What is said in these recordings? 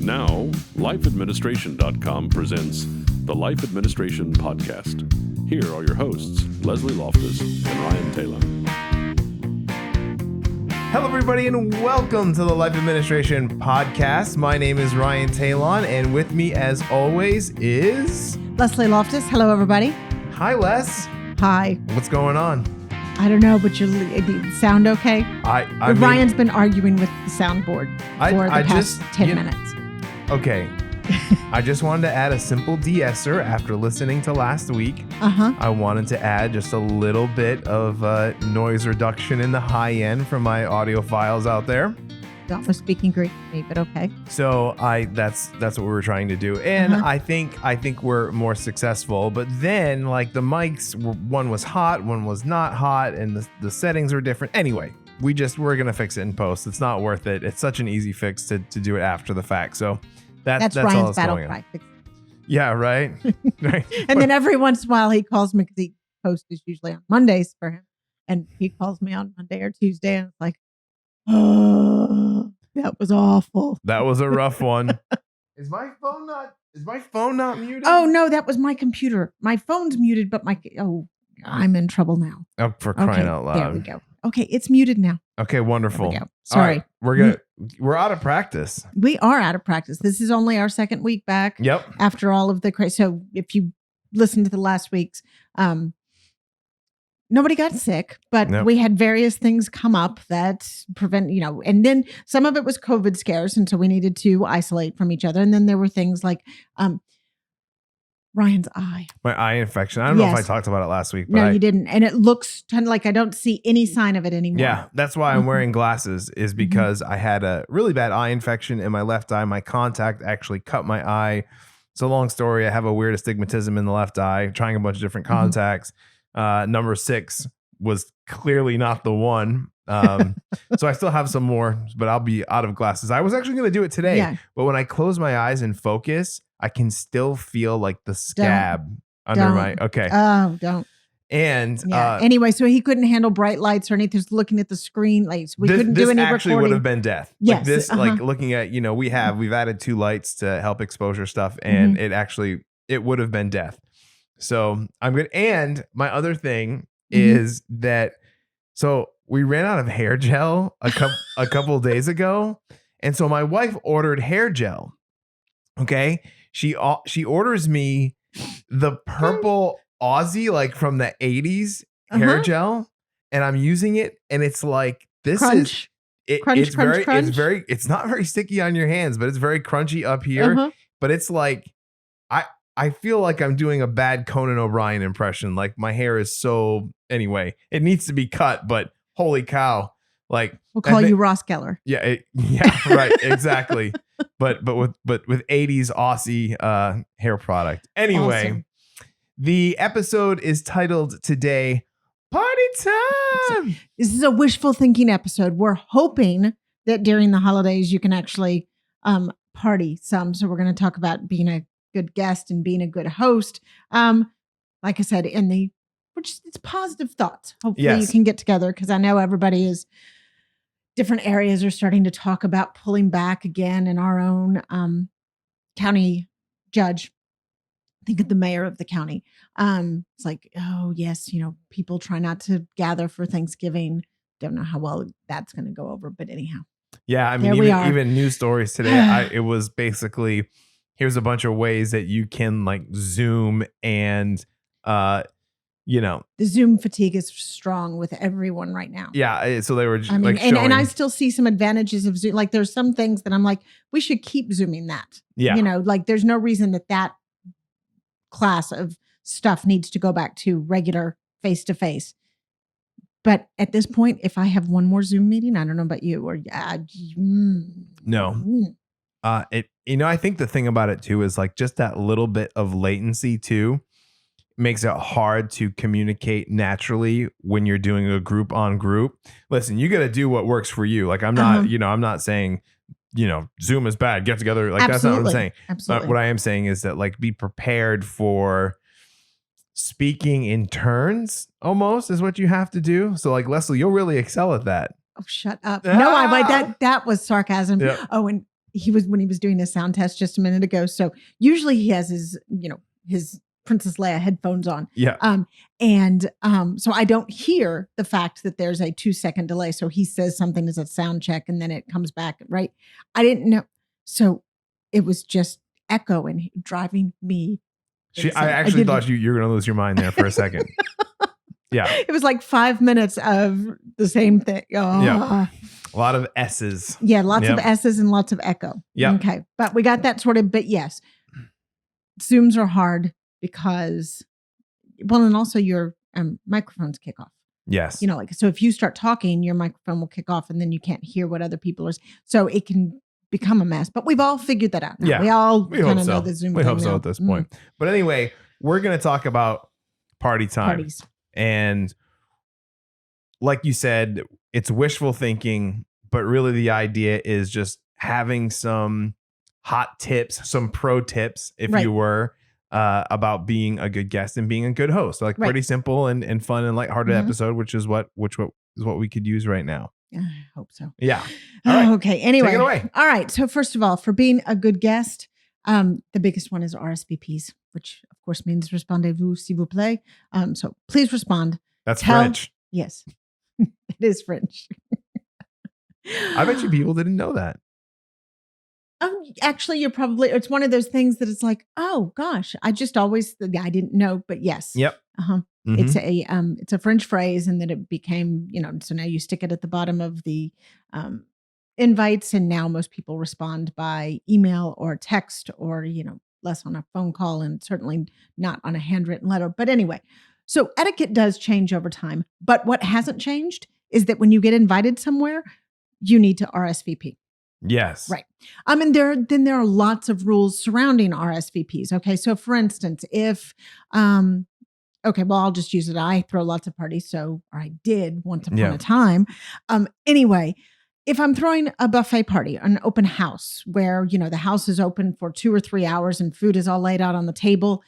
Now, lifeadministration.com presents the Life Administration Podcast. Here are your hosts, Leslie Loftus and Ryan Taylor. Hello, everybody, and welcome to the Life Administration Podcast. My name is Ryan Talon, and with me, as always, is Leslie Loftus. Hello, everybody. Hi, Les. Hi. What's going on? I don't know, but you sound okay? I mean, Ryan's been arguing with the soundboard for the past 10 minutes. Okay. I just wanted to add a simple de-esser after listening to last week. I wanted to add just a little bit of noise reduction in the high end from my audio files out there. Don't was speaking Greek to me, but okay. So that's what we were trying to do, and I think we're more successful. But then, like, the mics, one was hot, one was not hot, and the settings are different. Anyway, we're gonna fix it in post. It's not worth it. It's such an easy fix to do it after the fact. So that's Ryan's all that's battle going on. cry. Yeah, right. Right. And then every once in a while he calls me, because he post is usually on Mondays for him, and he calls me on Monday or Tuesday, and it's like, oh, that was awful. That was a rough one. Is my phone not muted? Oh no, that was my computer. My phone's muted, but I'm in trouble now. Oh, for crying out loud. There we go. Okay, it's muted now. Okay, wonderful. There we go. Sorry. All right, we're out of practice. We are out of practice. This is only our second week back. Yep. After all of the crazy. So if you listened to the last week's, nobody got sick, but we had various things come up that prevent, and then some of it was COVID scares. And so we needed to isolate from each other. And then there were things like Ryan's eye. My eye infection. I don't know if I talked about it last week. But no, you didn't. And it looks kind of like I don't see any sign of it anymore. Yeah, that's why I'm wearing glasses, is because I had a really bad eye infection in my left eye. My contact actually cut my eye. It's a long story. I have a weird astigmatism in the left eye, trying a bunch of different contacts. Number 6 was clearly not the one. So I still have some more, but I'll be out of glasses. I was actually going to do it today, but when I close my eyes and focus, I can still feel like the scab under my, okay. Oh, don't. And anyway, so he couldn't handle bright lights or anything. Just looking at the screen lights. We couldn't do any recording. This actually would have been death. Yes. Like this, like looking at, we've added 2 lights to help exposure stuff, and it would have been death. So I'm good. And my other thing is that, so we ran out of hair gel a couple days ago. And so my wife ordered hair gel. Okay. She orders me the purple Aussie, like from the 80s hair gel. And I'm using it. And it's like, this crunch. It's not very sticky on your hands, but it's very crunchy up here. But it's like, I feel like I'm doing a bad Conan O'Brien impression. Like, my hair is anyway, it needs to be cut, but holy cow. Like, we'll call you Ross Geller. Yeah. Right. Exactly. but with 80s Aussie hair product. Anyway, awesome. The episode is titled today, Party Time. This is a wishful thinking episode. We're hoping that during the holidays you can actually party some. So we're going to talk about being a good guest and being a good host. Like I said, it's positive thoughts. Hopefully you can get together, because I know everybody is different areas are starting to talk about pulling back again. In our own county judge, I think of the mayor of the county. It's like, oh yes, people try not to gather for Thanksgiving. Don't know how well that's going to go over, but anyhow. Yeah, I mean, even news stories today. It was basically, here's a bunch of ways that you can like Zoom, and the Zoom fatigue is strong with everyone right now. Yeah, so they were just and I still see some advantages of Zoom. Like, there's some things that I'm like, we should keep Zooming that. Yeah, like there's no reason that class of stuff needs to go back to regular face to face. But at this point, if I have one more Zoom meeting, I don't know about you, or no. I think the thing about it too is like just that little bit of latency too makes it hard to communicate naturally when you're doing a group on group. Listen, you got to do what works for you. Like, I'm not, I'm not saying, Zoom is bad, get together. Like, that's not what I'm saying. Absolutely. What I am saying is that, like, be prepared for speaking in turns almost is what you have to do. So, like, Leslie, you'll really excel at that. Oh, shut up. No, that was sarcasm. Yep. Oh, and when he was doing his sound test just a minute ago. So usually he has his Princess Leia headphones on. Yeah. So I don't hear the fact that there's a 2-second delay. So he says something as a sound check and then it comes back, right? I didn't know. So it was just echo and driving me. I actually thought you were going to lose your mind there for a second. Yeah. It was like 5 minutes of the same thing. Oh. Yeah. A lot of S's. Yeah. Lots of S's and lots of echo. Yeah. Okay. But we got that sorted. But yes, Zooms are hard because, and also your microphones kick off. Yes. So if you start talking, your microphone will kick off and then you can't hear what other people are saying. So it can become a mess, but we've all figured that out now. Yeah. We all kind of know the Zoom. We hope so at this point. But anyway, we're going to talk about party time. Parties. And like you said, it's wishful thinking, but really the idea is just having some hot tips, some pro tips, if you were, about being a good guest and being a good host. Like pretty simple and fun and lighthearted episode, which is what we could use right now. I hope so. Yeah. All right. Okay. Anyway. Take it away. All right. So first of all, for being a good guest, the biggest one is RSVPs, which of course means respondez-vous, s'il vous plaît. So please respond. That's French. Yes. It is French. I bet you people didn't know that. Actually, it's one of those things that it's like, oh gosh, I didn't know, but yes. Yep. Uh-huh. Mm-hmm. It's a French phrase, and then it became, so now you stick it at the bottom of the invites, and now most people respond by email or text or, less on a phone call and certainly not on a handwritten letter. But anyway, so etiquette does change over time, but what hasn't changed is that when you get invited somewhere, you need to RSVP. Yes. Right. There are lots of rules surrounding RSVPs. Okay. So for instance, if, I'll just use it. I throw lots of parties. Or I did once upon a time. Anyway, if I'm throwing a buffet party, an open house where, the house is open for 2 or 3 hours and food is all laid out on the table,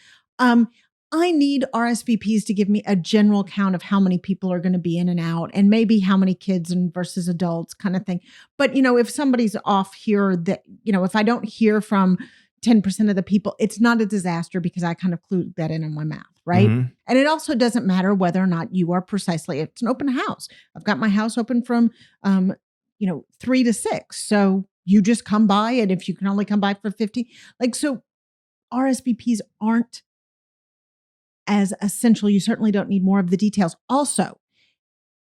I need RSVPs to give me a general count of how many people are going to be in and out and maybe how many kids and versus adults kind of thing. But, if somebody's off here that, if I don't hear from 10% of the people, it's not a disaster because I kind of clued that in my math. Right. Mm-hmm. And it also doesn't matter whether or not you are it's an open house. I've got my house open from, 3 to 6. So you just come by, and if you can only come by for 50, so RSVPs aren't as essential. You certainly don't need more of the details. Also,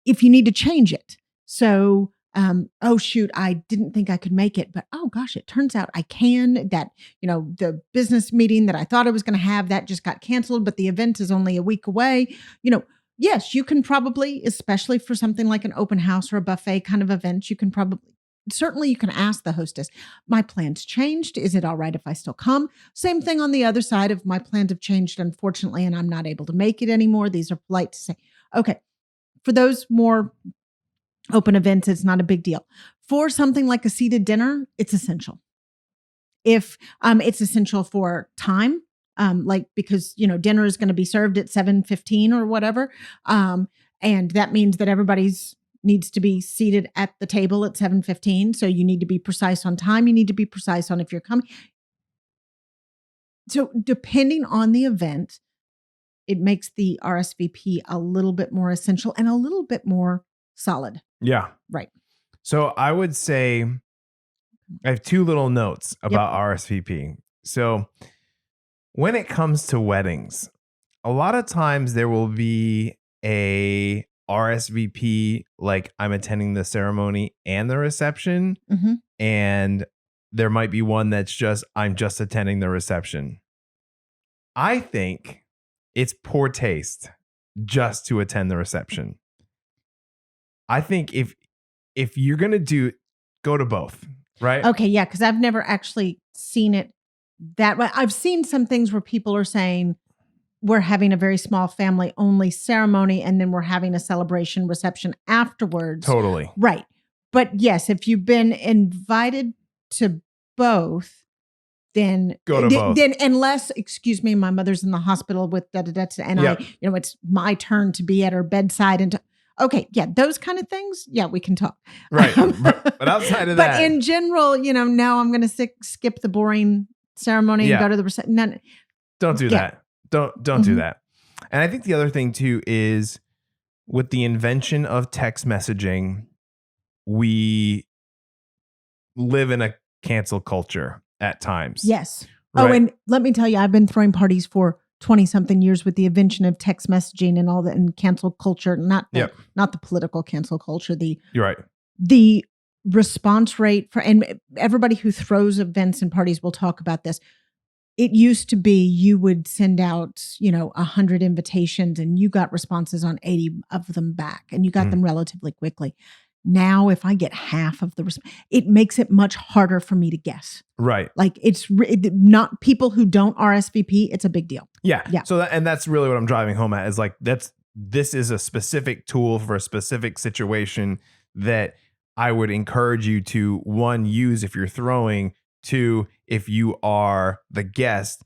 if you need to change it. So, I didn't think I could make it, but oh gosh, it turns out I can. That, the business meeting that I thought I was going to have, that just got canceled, but the event is only a week away. Yes, you can probably, especially for something like an open house or a buffet kind of event, you can ask the hostess, my plans changed. Is it all right if I still come? Same thing on the other side of my plans have changed, unfortunately, and I'm not able to make it anymore. These are polite to say, okay, for those more open events, it's not a big deal. For something like a seated dinner, it's essential. If it's essential for time, because, dinner is going to be served at 7:15 or whatever. And that means that everybody's needs to be seated at the table at 7:15. So you need to be precise on time. You need to be precise on if you're coming. So depending on the event, it makes the RSVP a little bit more essential and a little bit more solid. Yeah. Right. So I would say I have 2 little notes about RSVP. So when it comes to weddings, a lot of times there will be a RSVP, like I'm attending the ceremony and the reception. Mm-hmm. And there might be one that's just, I'm just attending the reception. I think it's poor taste just to attend the reception. I think if you're going to go to both, right? Okay. Yeah. Cause I've never actually seen it that way. I've seen some things where people are saying, we're having a very small family only ceremony, and then we're having a celebration reception afterwards. Totally. Right. But yes, if you've been invited to both, then go to both. Then unless, excuse me, my mother's in the hospital with and I, it's my turn to be at her bedside. And Okay, yeah, those kind of things, yeah, we can talk. Right. But outside of that. But in general, no, I'm going to skip the boring ceremony and go to the reception. None. Don't do that. Don't do Mhm. that. And I think the other thing too is with the invention of text messaging, we live in a cancel culture at times. Yes. Right? Oh, and let me tell you, I've been throwing parties for 20 something years with the invention of text messaging and all that and cancel culture, not the political cancel culture, You're right. the response rate and everybody who throws events and parties will talk about this. It used to be you would send out, 100 invitations and you got responses on 80 of them back and you got them relatively quickly. Now, if I get half of the it makes it much harder for me to guess. Right. Like it's not people who don't RSVP. It's a big deal. Yeah. Yeah. So that's really what I'm driving home at is like, this is a specific tool for a specific situation that I would encourage you to, one, use if you're throwing, two, if you are the guest,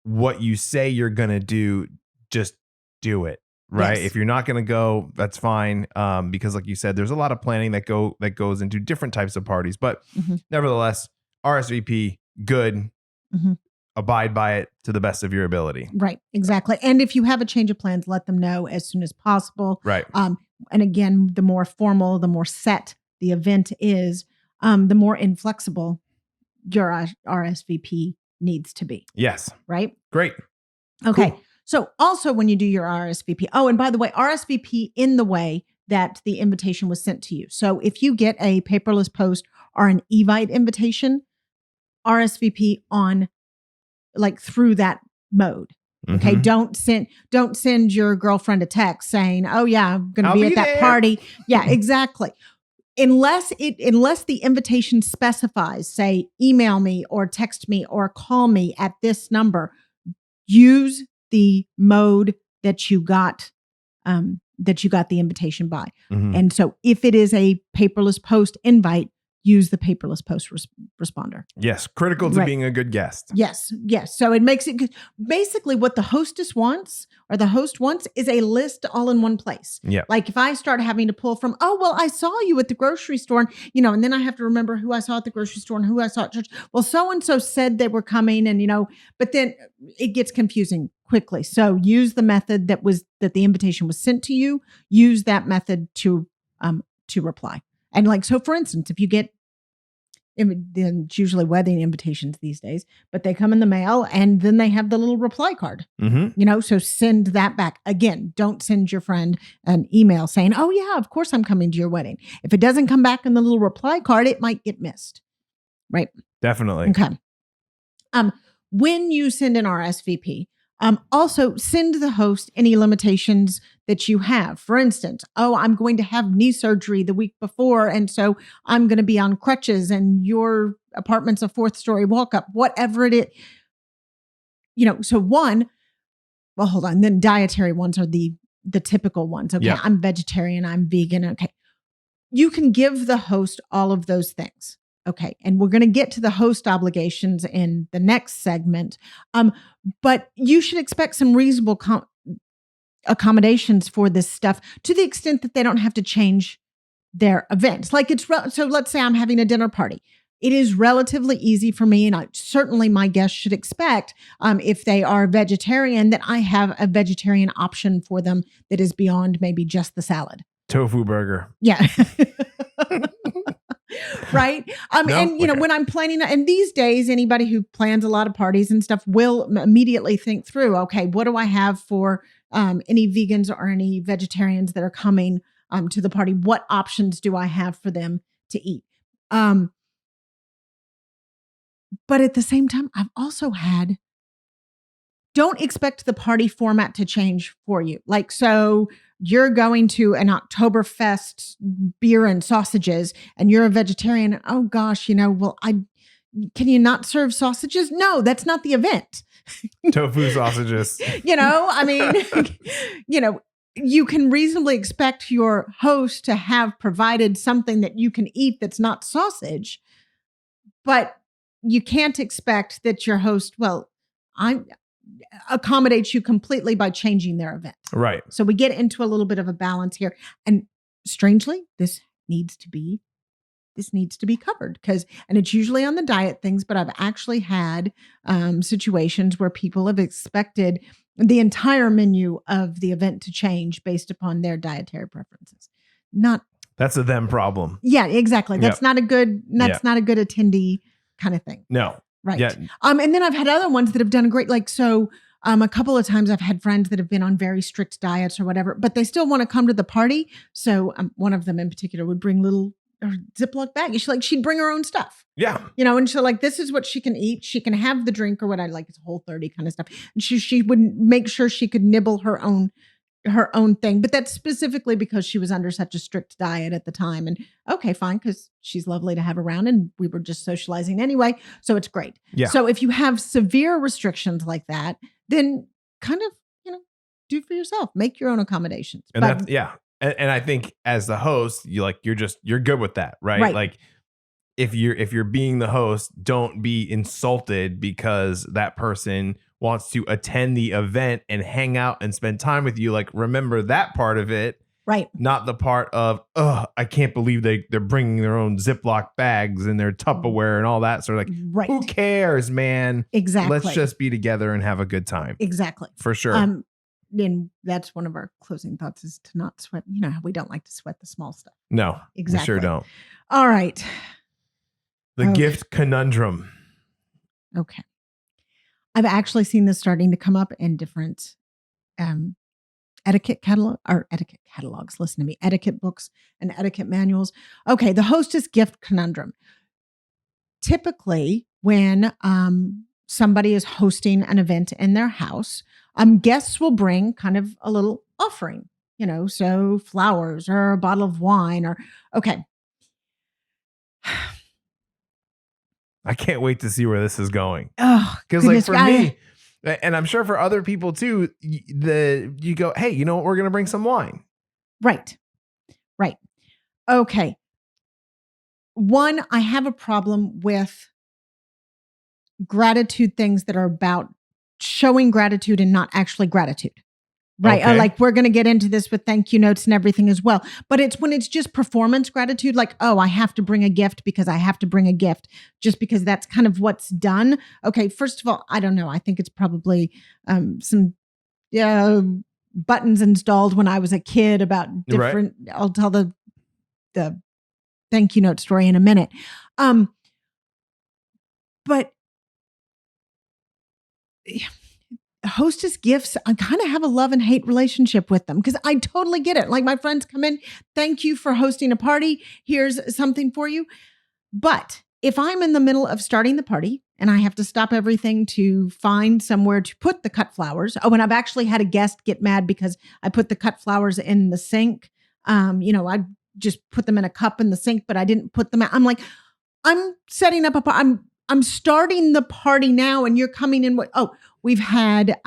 what you say you're going to do, just do it. Right. Yes. If you're not going to go, that's fine. Because like you said, there's a lot of planning that goes into different types of parties, but nevertheless, RSVP, good. Abide by it to the best of your ability. Right. Exactly. And if you have a change of plans, let them know as soon as possible. Right. And again, the more formal, the more set the event is, the more inflexible your RSVP needs to be. Yes. Right. Great. Okay. Cool. So also when you do your RSVP, and by the way, RSVP in the way that the invitation was sent to you. So if you get a paperless post or an Evite invitation, RSVP on through that mode. Okay. Don't send your girlfriend a text saying, "Oh yeah, I'm going to be at that there. party." Yeah, exactly. Unless the invitation specifies, say, email me or text me or call me at this number, use the mode that you got the invitation by. And so if it is a paperless post invite, use the paperless post responder. Yes. Critical to being a good guest. Yes. Yes. So it makes it basically what the hostess wants or the host wants is a list all in one place. Yeah. Like if I start having to pull from, I saw you at the grocery store and then I have to remember who I saw at the grocery store and who I saw at church. Well, so-and-so said they were coming but then it gets confusing quickly. So use the method that the invitation was sent to you, use that method to reply. And so for instance, if you get, then it's usually wedding invitations these days, but they come in the mail and then they have the little reply card, so send that back. Again, don't send your friend an email saying, "Oh yeah, of course I'm coming to your wedding." If it doesn't come back in the little reply card, it might get missed. Right. Definitely. Okay. When you send an RSVP, also send the host any limitations that you have. For instance, I'm going to have knee surgery the week before, and so I'm going to be on crutches and your apartment's a 4th story walk up, whatever it is. So hold on. Then dietary ones are the typical ones. Okay. Yeah. I'm vegetarian. I'm vegan. Okay. You can give the host all of those things. Okay. And we're going to get to the host obligations in the next segment. But you should expect some reasonable accommodations for this stuff to the extent that they don't have to change their events. So let's say I'm having a dinner party. It is relatively easy for me, and certainly my guests should expect, if they are vegetarian, that I have a vegetarian option for them that is beyond maybe just the salad. Tofu burger. Yeah. Right. When I'm planning, and these days, anybody who plans a lot of parties and stuff will immediately think through, okay, what do I have for any vegans or any vegetarians that are coming to the party? What options do I have for them to eat? But at the same time, I've also don't expect the party format to change for you. So you're going to an Oktoberfest beer and sausages and you're a vegetarian. Oh gosh, can you not serve sausages? No, that's not the event. Tofu sausages. You can reasonably expect your host to have provided something that you can eat that's not sausage, but you can't expect that your host, accommodates you completely by changing their event. Right. So we get into a little bit of a balance here. And strangely, this needs to be covered and it's usually on the diet things, but I've actually had situations where people have expected the entire menu of the event to change based upon their dietary preferences. That's a them problem. Yeah, exactly. That's not a good attendee kind of thing. No. Right. Yeah. And then I've had other ones that have done great. Like, so a couple of times I've had friends that have been on very strict diets or whatever, but they still want to come to the party. So one of them in particular would bring little Ziploc bag. She'd bring her own stuff. Yeah. And so like, this is what she can eat. She can have the drink or what I like. It's Whole30 kind of stuff. And she would make sure she could nibble her own thing. But that's specifically because she was under such a strict diet at the time. And okay, fine. Because she's lovely to have around and we were just socializing anyway. So it's great. Yeah. So if you have severe restrictions like that, then kind of, do for yourself, make your own accommodations. And that's, And I think as the host, you're good with that, right? Like if you're being the host, don't be insulted because that person wants to attend the event and hang out and spend time with you. Like, remember that part of it, right? Not the part of, I can't believe they're bringing their own Ziploc bags and their Tupperware and all that sort of right. Who cares, man? Exactly. Let's just be together and have a good time. Exactly. For sure. And that's one of our closing thoughts is to not sweat. We don't like to sweat the small stuff. No, exactly. We sure don't. All right. The gift conundrum. Okay. I've actually seen this starting to come up in different etiquette catalogs. Listen to me, etiquette books and etiquette manuals. Okay. The hostess gift conundrum. Typically when somebody is hosting an event in their house, guests will bring kind of a little offering, so flowers or a bottle of wine okay. I can't wait to see where this is going. Oh, because for me, and I'm sure for other people too, you go, hey, you know what? We're going to bring some wine. Right. Okay. One, I have a problem with gratitude things that are about showing gratitude and not actually gratitude. Right. Okay. We're going to get into this with thank you notes and everything as well. But it's when it's just performance gratitude, like, I have to bring a gift because I have to bring a gift just because that's kind of what's done. Okay. First of all, I don't know. I think it's probably some buttons installed when I was a kid about different, right. I'll tell the thank you note story in a minute. But hostess gifts, I kind of have a love and hate relationship with them because I totally get it. Like my friends come in, thank you for hosting a party. Here's something for you. But if I'm in the middle of starting the party and I have to stop everything to find somewhere to put the cut flowers. And I've actually had a guest get mad because I put the cut flowers in the sink. I just put them in a cup in the sink, but I didn't put them out. I'm like, I'm setting up I'm starting the party now and you're coming in. We've had,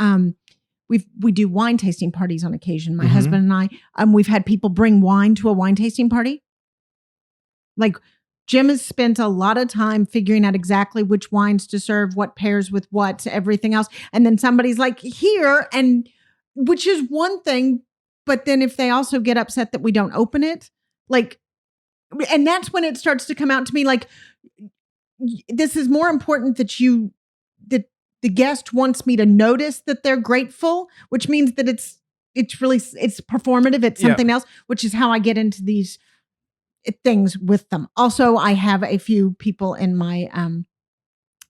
we do wine tasting parties on occasion. My husband and I, we've had people bring wine to a wine tasting party. Like Jim has spent a lot of time figuring out exactly which wines to serve, what pairs with what, everything else. And then somebody's like here, and which is one thing. But then if they also get upset that we don't open it, and that's when it starts to come out to me like, this is more important that the guest wants me to notice that they're grateful, which means that it's performative. It's something else, which is how I get into these things with them. Also, I have a few people in my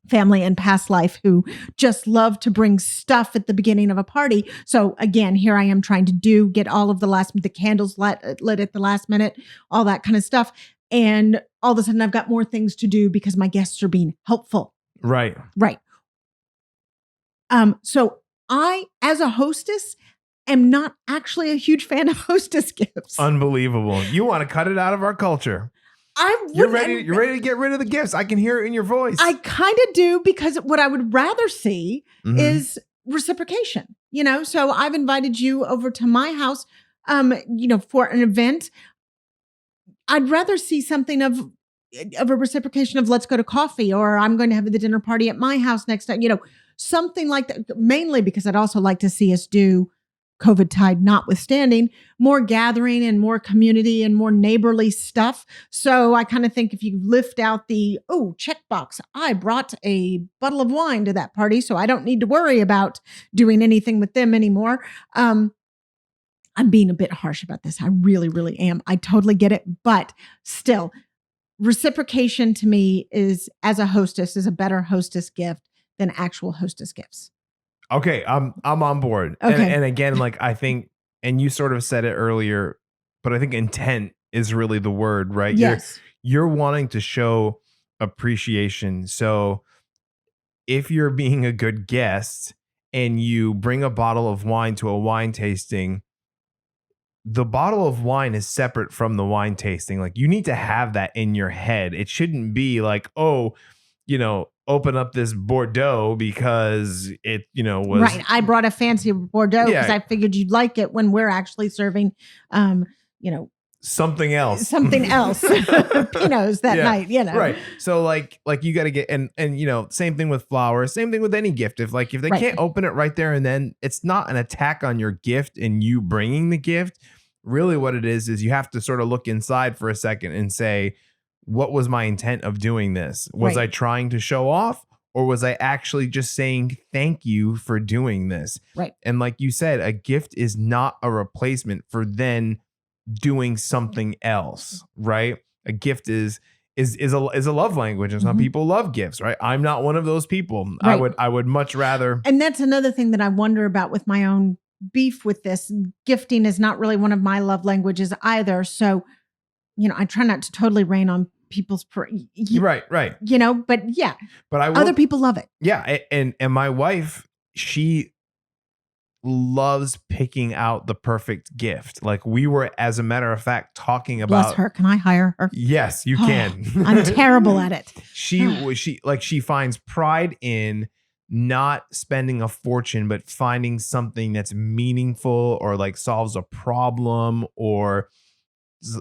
family and past life who just love to bring stuff at the beginning of a party. So again, here I am trying to get all of the candles lit at the last minute, all that kind of stuff. And all of a sudden I've got more things to do because my guests are being helpful. Right. So I, as a hostess, am not actually a huge fan of hostess gifts. Unbelievable. You want to cut it out of our culture. You're ready to get rid of the gifts. I can hear it in your voice. I kind of do, because what I would rather see is reciprocation. So I've invited you over to my house, for an event. I'd rather see something of a reciprocation of let's go to coffee, or I'm going to have the dinner party at my house next time, something like that, mainly because I'd also like to see us do, COVID tide notwithstanding, more gathering and more community and more neighborly stuff. So I kind of think if you lift out the, checkbox, I brought a bottle of wine to that party, so I don't need to worry about doing anything with them anymore. I'm being a bit harsh about this. I really, really am. I totally get it. But still, reciprocation to me is, as a hostess, is a better hostess gift than actual hostess gifts. Okay, I'm on board. Okay. And again, like I think, and you sort of said it earlier, but I think intent is really the word, right? Yes. You're wanting to show appreciation. So if you're being a good guest and you bring a bottle of wine to a wine tasting, the bottle of wine is separate from the wine tasting. Like you need to have that in your head. It shouldn't be like, open up this Bordeaux because it, was right. I brought a fancy Bordeaux because I figured you'd like it when we're actually serving, something else. Pinots that night, Right. So like you got to get, and same thing with flowers, same thing with any gift. If they can't open it right there and then, it's not an attack on your gift and you bringing the gift. Really what it is you have to sort of look inside for a second and say, what was my intent of doing this? Was I trying to show off, or was I actually just saying thank you for doing this? Right. And like you said, a gift is not a replacement for then doing something else, right? A gift is a love language, and some people love gifts, right? I'm not one of those people. Right. I would much rather. And that's another thing that I wonder about with my own beef with this. Gifting is not really one of my love languages either. So, I try not to totally rain on people's right. But yeah, but other people love it. Yeah, and my wife, she loves picking out the perfect gift. Like we were, as a matter of fact, talking about. Bless her. Can I hire her? Yes, you can. I'm terrible at it. She finds pride in not spending a fortune, but finding something that's meaningful or like solves a problem or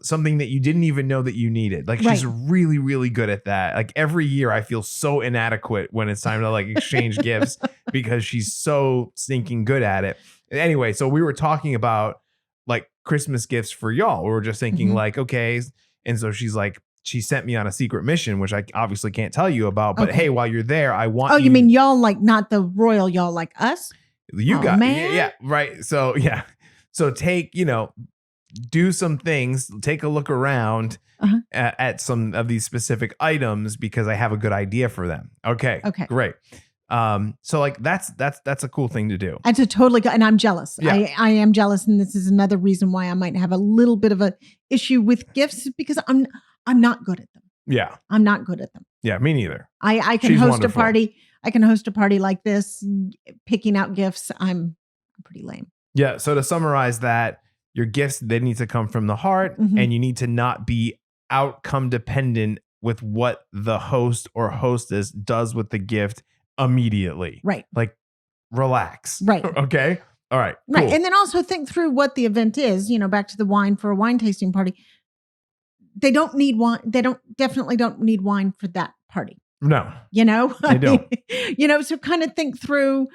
something that you didn't even know that you needed. Like she's really, really good at that. Like every year I feel so inadequate when it's time to like exchange gifts because she's so stinking good at it. Anyway, so we were talking about like Christmas gifts for y'all. We were just thinking like, okay. And so she's like, she sent me on a secret mission, which I obviously can't tell you about, but hey, while you're there, I want you mean y'all, like not the royal y'all, like us? You got, man. Yeah, right. So yeah. So take, do some things, take a look around at some of these specific items because I have a good idea for them. Okay. Great. So like that's a cool thing to do. It's a totally good, and I'm jealous. Yeah. I am jealous, and this is another reason why I might have a little bit of a issue with gifts because I'm not good at them. Yeah. I'm not good at them. Yeah, me neither. I can host a party. I can host a party like this, picking out gifts. I'm pretty lame. Yeah. So to summarize that, your gifts, they need to come from the heart, and you need to not be outcome dependent with what the host or hostess does with the gift immediately. Right. Like relax. Right. Okay. All right. Right. Cool. And then also think through what the event is, back to the wine for a wine tasting party. They don't need wine. They definitely don't need wine for that party. No. They don't. So kind of think through,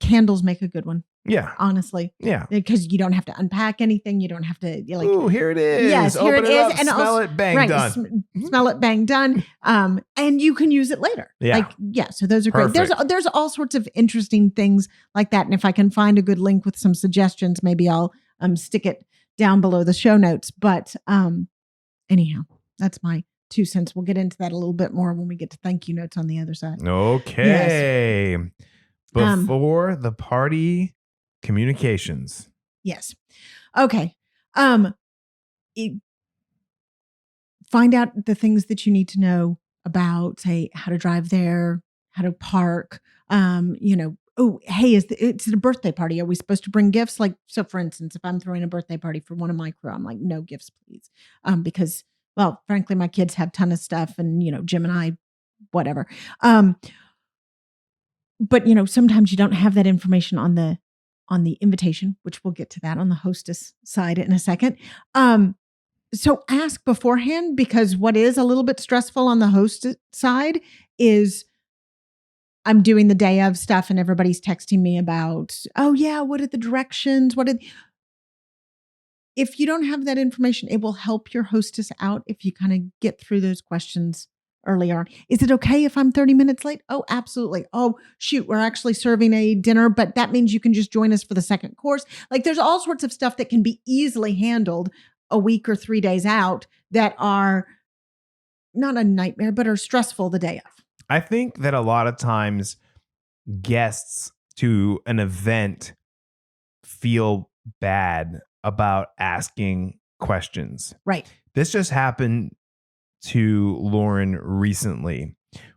candles make a good one. Yeah. Honestly. Yeah. Because you don't have to unpack anything. You don't have to ooh, here it is. Yes, here it is. And smell it, bang, done. Smell it, bang, done. And you can use it later. Yeah. So those are great. There's all sorts of interesting things like that. And if I can find a good link with some suggestions, maybe I'll stick it down below the show notes. But anyhow, that's my 2 cents. We'll get into that a little bit more when we get to thank you notes on the other side. Okay. Yes. Before the party communications. Yes. Okay. Find out the things that you need to know about, say, how to drive there, how to park. Hey, it's a birthday party. Are we supposed to bring gifts? Like, so for instance, if I'm throwing a birthday party for one of my crew, I'm like, no gifts, please. Because, well, frankly, my kids have a ton of stuff and, Jim and I, whatever. But, sometimes you don't have that information on the invitation, which we'll get to that on the hostess side in a second. So ask beforehand, because what is a little bit stressful on the host side is I'm doing the day of stuff and everybody's texting me about, oh yeah, what are the directions? If you don't have that information, it will help your hostess out if you kind of get through those questions earlier on. Is it okay if I'm 30 minutes late? Oh, absolutely. Oh, shoot, we're actually serving a dinner, but that means you can just join us for the second course. Like there's all sorts of stuff that can be easily handled a week or 3 days out that are not a nightmare, but are stressful the day of. I think that a lot of times guests to an event feel bad about asking questions. Right. This just happened to Lauren recently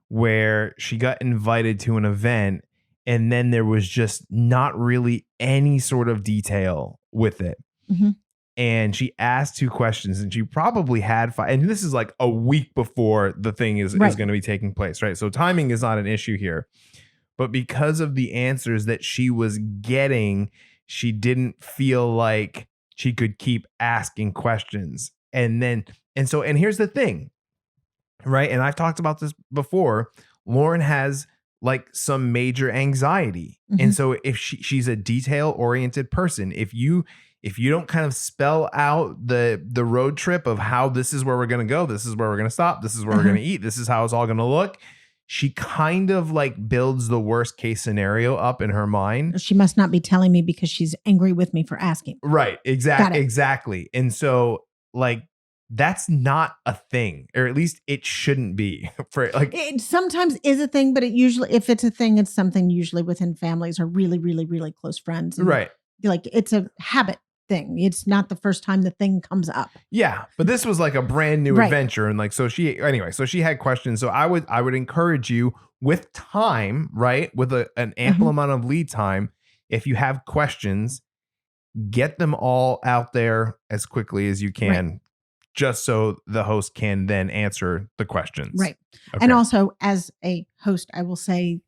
where she got invited to an event and then there was just not really any sort of detail with it. Mm-hmm. And she asked 2 questions and she probably had 5. And this is like a week before the thing is going to be taking place, right? So timing is not an issue here. But because of the answers that she was getting, she didn't feel like she could keep asking questions. And here's the thing, right? And I've talked about this before. Lauren has like some major anxiety. Mm-hmm. And so if she's a detail-oriented person, if you don't kind of spell out the road trip of how this is where we're going to go, this is where we're going to stop, this is where we're going to eat, this is how it's all going to look, she kind of like builds the worst case scenario up in her mind. She must not be telling me because she's angry with me for asking. Right. Exactly. And so like, that's not a thing, or at least it shouldn't be. For like, it sometimes is a thing, but it usually, if it's a thing, it's something usually within families or really, really, really close friends. And right. Like it's a habit thing. It's not the first time the thing comes up. Yeah, but this was like a brand new adventure, and like so she had questions. So I would encourage you with time, right, with an ample amount of lead time. If you have questions, get them all out there as quickly as you can, just so the host can then answer the questions. Right. Okay. And also, as a host, I will say,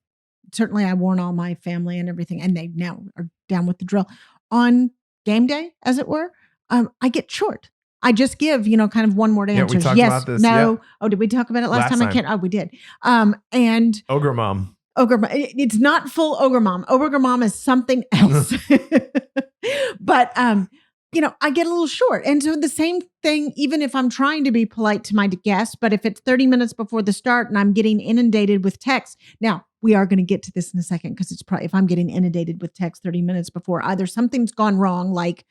certainly I warn all my family and everything, and they now are down with the drill. On game day, as it were, I get short. I just give, kind of one word answers. We talked about this. No. Yeah. Oh, did we talk about it last time? I can't. Oh, we did. And Ogre Mom. It's not full Ogre Mom. Ogre Mom is something else. But, I get a little short. And so the same thing, even if I'm trying to be polite to my guests, but if it's 30 minutes before the start and I'm getting inundated with text. Now, we are going to get to this in a second because it's probably if I'm getting inundated with text 30 minutes before, either something's gone wrong, like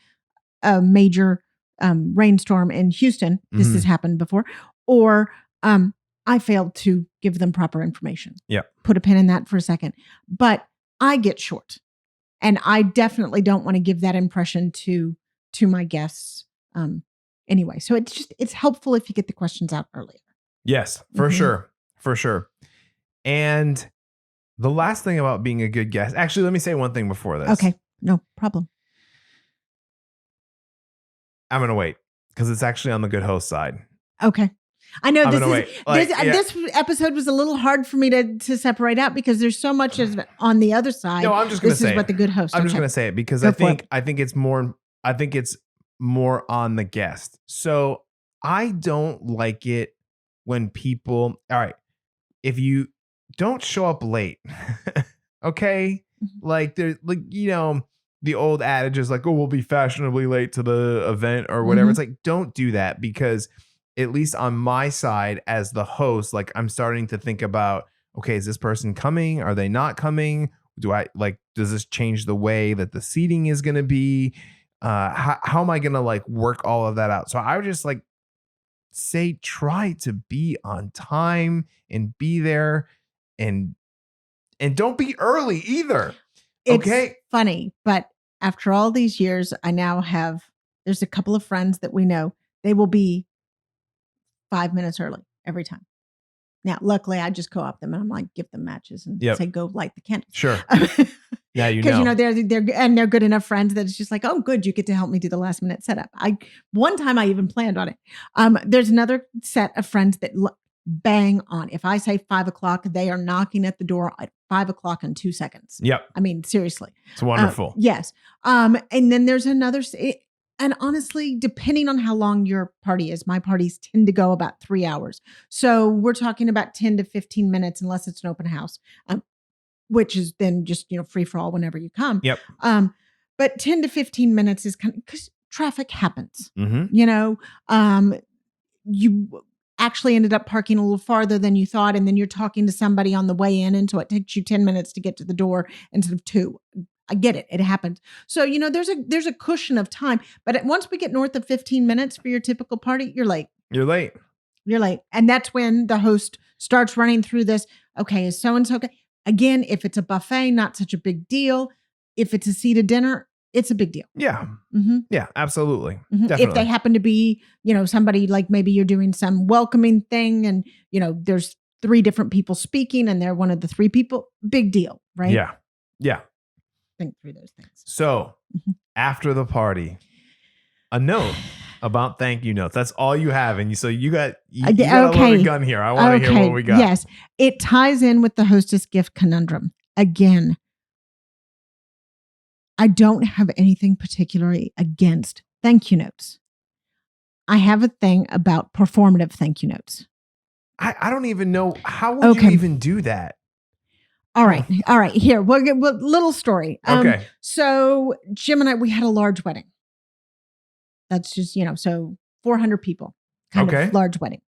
a major rainstorm in Houston. This has happened before. Or I failed to give them proper information. Yeah. Put a pin in that for a second. But I get short. And I definitely don't want to give that impression to my guests. Anyway, so it's helpful if you get the questions out earlier. Yes, for sure. For sure. And the last thing about being a good guest, actually, let me say one thing before this. Okay, no problem. I'm going to wait because it's actually on the good host side. Okay. I know this episode was a little hard for me to separate out because there's so much on the other side. No, I'm just going to say this is what the good host. I'm just going to say it because I think it's more on the guest. So I don't like it when people, all right, if you don't show up late, okay? Like there's like, the old adage is like, oh, we'll be fashionably late to the event or whatever. It's like, don't do that because at least on my side as the host, like I'm starting to think about, okay, is this person coming? Are they not coming? Does this change the way that the seating is going to be? How am I going to like work all of that out? So I would just like say, try to be on time and be there and don't be early either. It's funny, but after all these years, there's a couple of friends that we know, they will be 5 minutes early every time. Now, luckily, I just co-op them and I'm like, give them matches and say, go light the candles. Sure. Yeah, because they're good enough friends that it's just like, oh, good, you get to help me do the last minute setup. One time I even planned on it. There's another set of friends that bang on. If I say 5 o'clock, they are knocking at the door at 5 o'clock in 2 seconds. Yep. I mean, seriously, it's wonderful. Yes. And then there's another. And honestly, depending on how long your party is, my parties tend to go about 3 hours. So we're talking about 10 to 15 minutes, unless it's an open house. which is then just, free for all whenever you come. Yep. But 10 to 15 minutes is kind of because traffic happens. Mm-hmm. You actually ended up parking a little farther than you thought, and then you're talking to somebody on the way in, and so it takes you 10 minutes to get to the door instead of 2. I get it. It happens. So, there's a cushion of time, but once we get north of 15 minutes for your typical party, you're late. You're late. And that's when the host starts running through this. Okay, is so-and-so okay? Again, if it's a buffet, not such a big deal. If it's a seated dinner, it's a big deal. Yeah. Mm-hmm. Yeah, absolutely. Mm-hmm. Definitely. If they happen to be, somebody like maybe you're doing some welcoming thing and, there's 3 different people speaking and they're one of the 3 people, big deal, right? Yeah. Yeah. Think through those things. So after the party, a note about thank you notes. That's all you have. And you got a loaded gun here. I want to hear what we got. Yes. It ties in with the hostess gift conundrum. Again, I don't have anything particularly against thank you notes. I have a thing about performative thank you notes. I don't even know. How would you even do that? All right. Here, we'll get a little story. Okay. So Jim and I, we had a large wedding. That's just, so 400 people, kind of large wedding.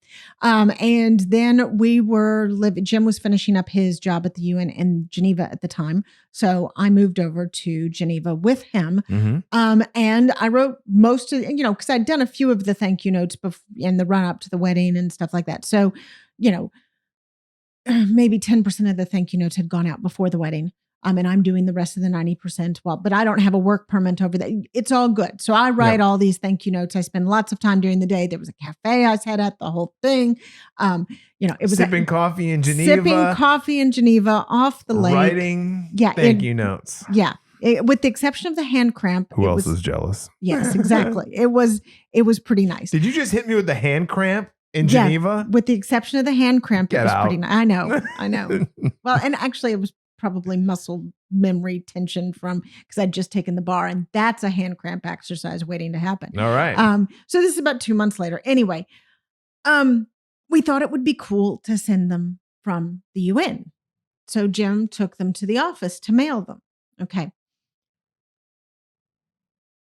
And then we were Jim was finishing up his job at the UN in Geneva at the time. So I moved over to Geneva with him. Mm-hmm. And I wrote most of, because I'd done a few of the thank you notes in the run up to the wedding and stuff like that. So, maybe 10% of the thank you notes had gone out before the wedding. And I'm doing the rest of the 90%. But I don't have a work permit over that. It's all good. So I write all these thank you notes. I spend lots of time during the day. There was a cafe I sat at, the whole thing. It was sipping coffee in Geneva off the lake. Writing thank you notes. Yeah. With the exception of the hand cramp. Who else is jealous? Yes, exactly. It was pretty nice. Did you just hit me with the hand cramp in Geneva? With the exception of the hand cramp. Get out. Pretty nice. I know. Well, and actually it was probably muscle memory tension because I'd just taken the bar, and that's a hand cramp exercise waiting to happen. All right. So this is about 2 months later. Anyway, we thought it would be cool to send them from the UN. So Jim took them to the office to mail them. Okay.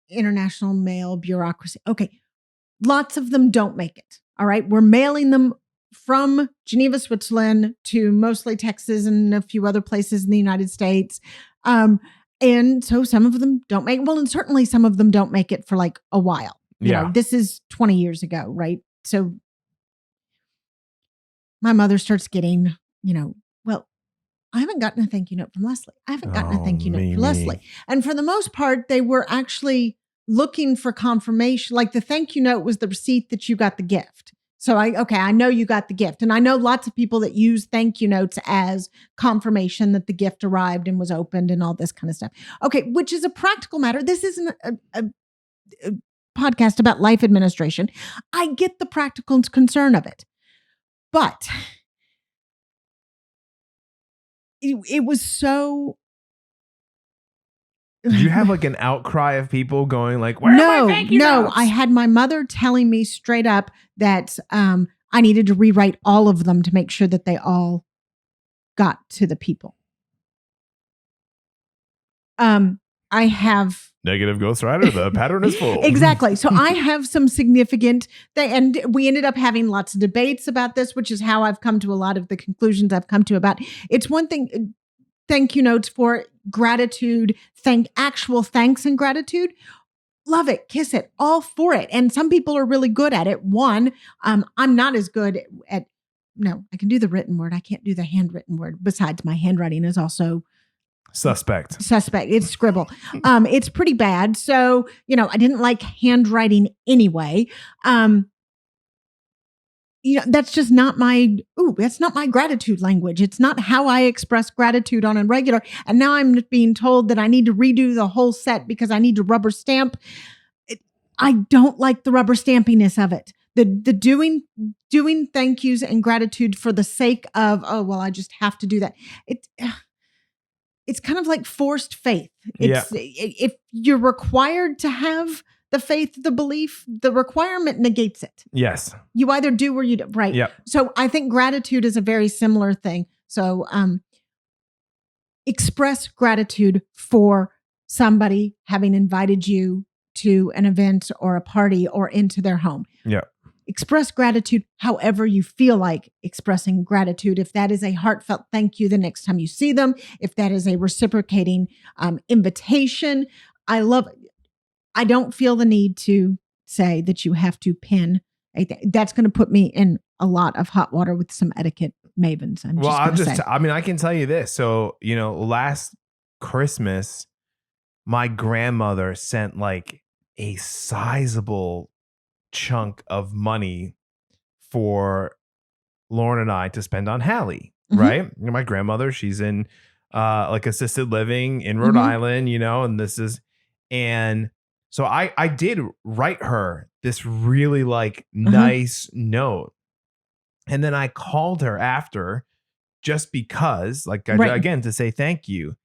International mail bureaucracy. Okay. Lots of them don't make it. All right. We're mailing them from Geneva, Switzerland to mostly Texas and a few other places in the United States. And so some of them don't make it. Well, and certainly some of them don't make it for like a while. You know, this is 20 years ago, right? So my mother starts getting, well, I haven't gotten a thank you note from Leslie. I haven't gotten a thank you note from Leslie. And for the most part, they were actually looking for confirmation. Like the thank you note was the receipt that you got the gift. So I know you got the gift. And I know lots of people that use thank you notes as confirmation that the gift arrived and was opened and all this kind of stuff. Okay, which is a practical matter. This isn't a podcast about life administration. I get the practical concern of it. But it was so... Did you have like an outcry of people going like, where are my thank you notes? I had my mother telling me straight up that I needed to rewrite all of them to make sure that they all got to the people. I have... Negative ghostwriter, the pattern is full. Exactly. So I have some significant... and we ended up having lots of debates about this, which is how I've come to a lot of the conclusions I've come to about... It's one thing... Thank you notes for gratitude, actual thanks and gratitude. Love it, kiss it, all for it. And some people are really good at it. One, I'm not as good at, no, I can do the written word. I can't do the handwritten word. Besides, my handwriting is also suspect. It's scribble. It's pretty bad. So, I didn't like handwriting anyway. That's just not that's not my gratitude language. It's not how I express gratitude on a regular. And now I'm being told that I need to redo the whole set because I need to rubber stamp. I don't like the rubber stampiness of it. The doing thank yous and gratitude for the sake of, I just have to do that. It's kind of like forced faith. If you're required to have the faith, the belief, the requirement negates it. Yes. You either do or you don't. Right. Yep. So I think gratitude is a very similar thing. So express gratitude for somebody having invited you to an event or a party or into their home. Yeah. Express gratitude however you feel like expressing gratitude. If that is a heartfelt thank you the next time you see them, if that is a reciprocating invitation, I don't feel the need to say that you have to pin. That's going to put me in a lot of hot water with some etiquette mavens. I can tell you this. So, last Christmas, my grandmother sent like a sizable chunk of money for Lauren and I to spend on Hallie, right? My grandmother, she's in like assisted living in Rhode Island, and so I did write her this really like nice note. And then I called her after just because, like, again, to say thank you.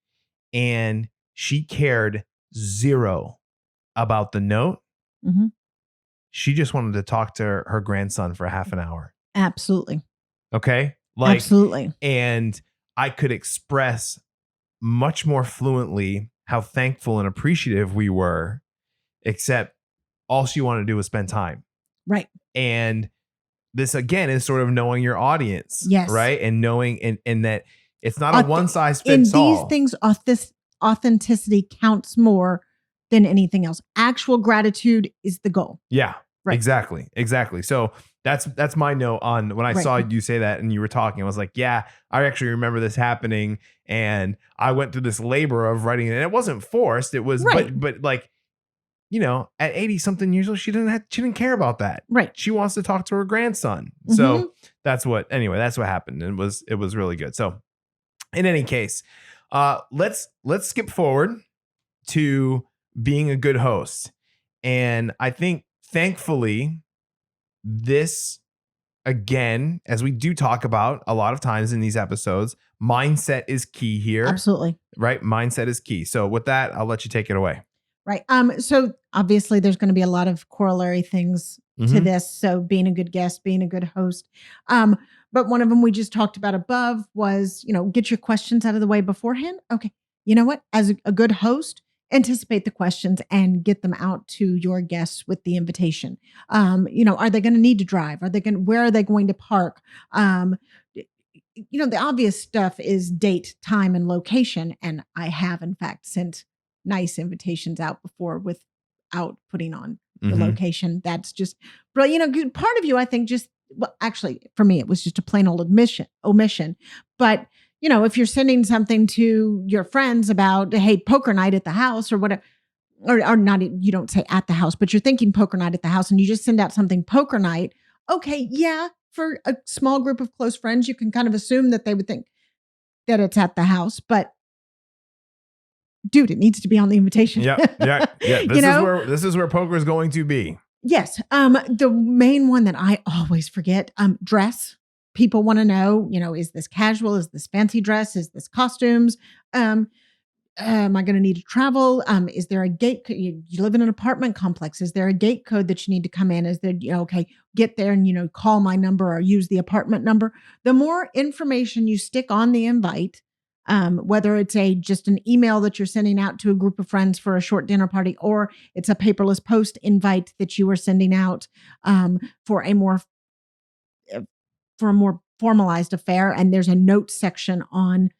And she cared zero about the note. She just wanted to talk to her grandson for half an hour. Absolutely. Okay. Absolutely. And I could express much more fluently how thankful and appreciative we were, except all she wanted to do was spend time. Right. And this again is sort of knowing your audience. Yes. Right. And knowing and that it's not a one size fits all. In these things, authenticity counts more than anything else. Actual gratitude is the goal. Yeah. Right. Exactly. So that's my note on when I saw you say that and you were talking. I was like, yeah, I actually remember this happening, and I went through this labor of writing it. And it wasn't forced. It was, but like, at 80 something years old, she didn't care about that. Right. She wants to talk to her grandson. So that's what happened. And it was really good. So in any case, let's skip forward to being a good host. And I think thankfully this, again, as we do talk about a lot of times in these episodes, mindset is key here. Absolutely. Right. Mindset is key. So with that, I'll let you take it away. Right. So obviously there's going to be a lot of corollary things to this. So being a good guest, being a good host. But one of them we just talked about above was, get your questions out of the way beforehand. Okay. You know what? As a good host, anticipate the questions and get them out to your guests with the invitation. Are they going to need to drive? Where are they going to park? The obvious stuff is date, time, and location. And I have, in fact, sent nice invitations out before without putting on the location. That's just, but part of you, I think, actually for me, it was just a plain old omission. But if you're sending something to your friends about, hey, poker night at the house or whatever, or not, you don't say at the house, but you're thinking poker night at the house and you just send out something poker night. Okay. Yeah. For a small group of close friends, you can kind of assume that they would think that it's at the house, but dude, it needs to be on the invitation. Yeah. This is where poker is going to be. Yes. The main one that I always forget, dress. People want to know, is this casual? Is this fancy dress? Is this costumes? Am I going to need to travel? Is there a gate? You live in an apartment complex. Is there a gate code that you need to come in? Is there, okay, get there and, call my number or use the apartment number. The more information you stick on the invite, whether it's just an email that you're sending out to a group of friends for a short dinner party, or it's a paperless post invite that you are sending out for a more formalized affair. And there's a notes section on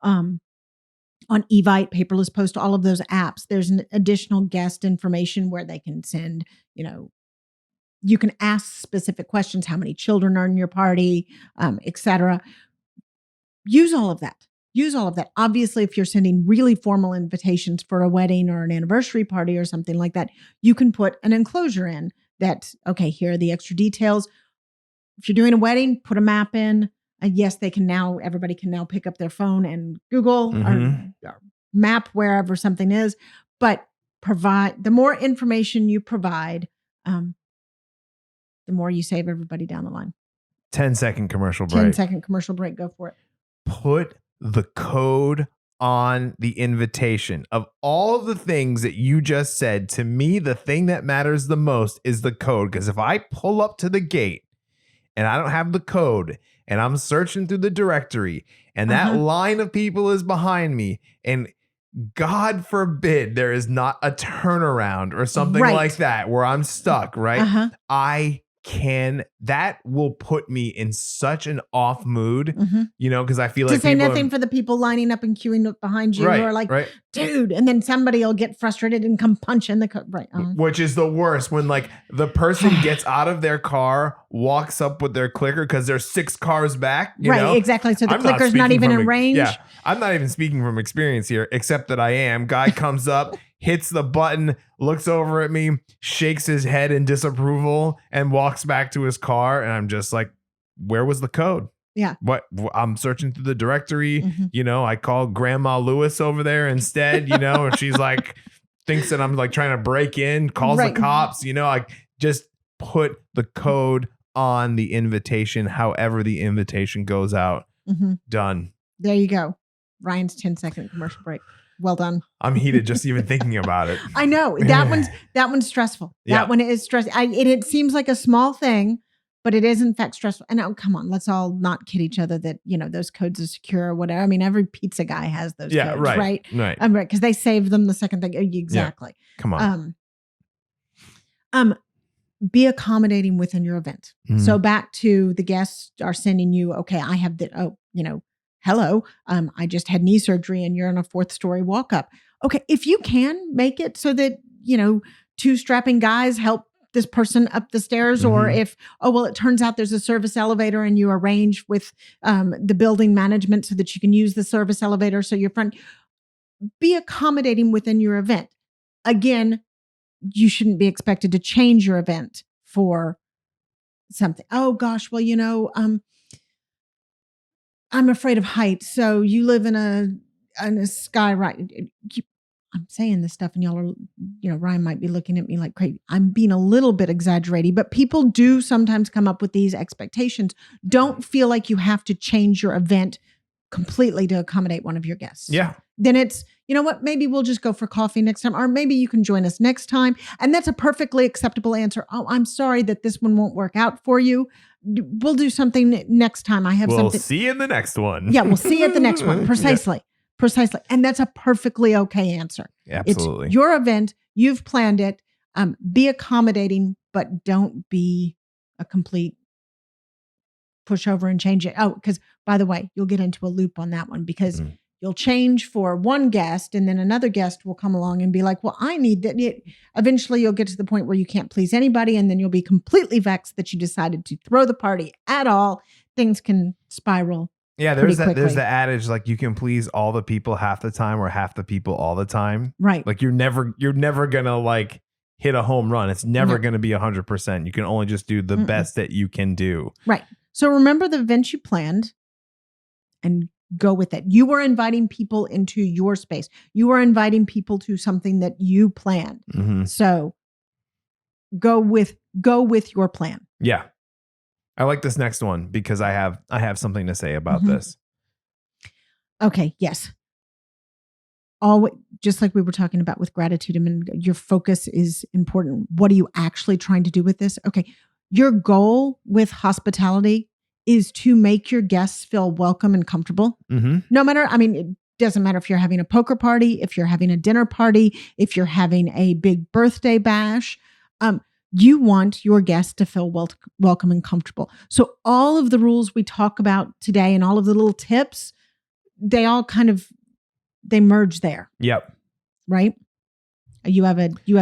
Evite, paperless post, all of those apps. There's an additional guest information where they can send, you can ask specific questions, how many children are in your party, etc. Use all of that. Obviously, if you're sending really formal invitations for a wedding or an anniversary party or something like that, you can put an enclosure in that, okay, here are the extra details. If you're doing a wedding, put a map in. Yes, everybody can now pick up their phone and Google or map wherever something is, but the more information you provide, the more you save everybody down the line. 10-second commercial break. 10-second commercial break. Go for it. Put the code on the invitation. Of all of the things that you just said, to me, the thing that matters the most is the code. Because if I pull up to the gate and I don't have the code and I'm searching through the directory and that line of people is behind me, and God forbid there is not a turnaround or something like that where I'm stuck, right? That will put me in such an off mood, because I feel like to say nothing for the people lining up and queuing up behind you who are like, dude, and then somebody will get frustrated and come punch in the code. Which is the worst, when like the person gets out of their car, walks up with their clicker because they're 6 cars back. You know? Exactly. So the clicker's not even in range. Yeah, I'm not even speaking from experience here, except that I am. Guy comes up, hits the button, looks over at me, shakes his head in disapproval, and walks back to his car. And I'm just like, where was the code? Yeah. What? I'm searching through the directory. I call Grandma Lewis over there instead, and she's like, thinks that I'm like trying to break in, calls the cops, I just put the code on the invitation, however the invitation goes out. Done. There you go. Ryan's 10-second commercial break. Well done. I'm heated just even thinking about it. I know that one's stressful. That one is stressful. It seems like a small thing, but it is in fact stressful. And come on, let's all not kid each other that those codes are secure or whatever. I mean, every pizza guy has those codes, right? Right. Because they save them the second thing. Exactly. Yeah. Come on. Be accommodating within your event. So back to the guests are sending you, okay, I have hello, I just had knee surgery and you're on a 4th story walk up. Okay, if you can make it so that, 2 strapping guys help this person up the stairs, or if, it turns out there's a service elevator and you arrange with the building management so that you can use the service elevator. So your friend, be accommodating within your event. Again, you shouldn't be expected to change your event for something. Oh gosh, well, I'm afraid of heights. So you live in a sky, right? I'm saying this stuff and y'all are, Ryan might be looking at me like crazy. I'm being a little bit exaggerating, but people do sometimes come up with these expectations. Don't feel like you have to change your event completely to accommodate one of your guests. Yeah. Then it's, you know what, maybe we'll just go for coffee next time, or maybe you can join us next time. And that's a perfectly acceptable answer. Oh, I'm sorry that this one won't work out for you. We'll do something next time. We'll see you in the next one. Yeah, we'll see you at the next one. Precisely. Precisely. And that's a perfectly okay answer. Absolutely. It's your event. You've planned it. Be accommodating, but don't be a complete pushover and change it. Oh, because by the way, you'll get into a loop on that one, because you'll change for one guest and then another guest will come along and be like, well, I need that. Eventually you'll get to the point where you can't please anybody. And then you'll be completely vexed that you decided to throw the party at all. Things can spiral. Yeah, there's the adage, like, you can please all the people half the time or half the people all the time. Right. Like you're never gonna like hit a home run. It's never gonna be 100%. You can only just do the best that you can do. Right. So remember the event you planned and go with it. You were inviting people into your space. You were inviting people to something that you planned. So go with your plan. Yeah. I like this next one because I have something to say about this. Okay. Yes. Just like we were talking about with gratitude, I mean, your focus is important. What are you actually trying to do with this? Okay. Your goal with hospitality is to make your guests feel welcome and comfortable. No matter, it doesn't matter if you're having a poker party, if you're having a dinner party, if you're having a big birthday bash, you want your guests to feel welcome and comfortable. So all of the rules we talk about today and all of the little tips, they all they merge there. Yep. Right? You have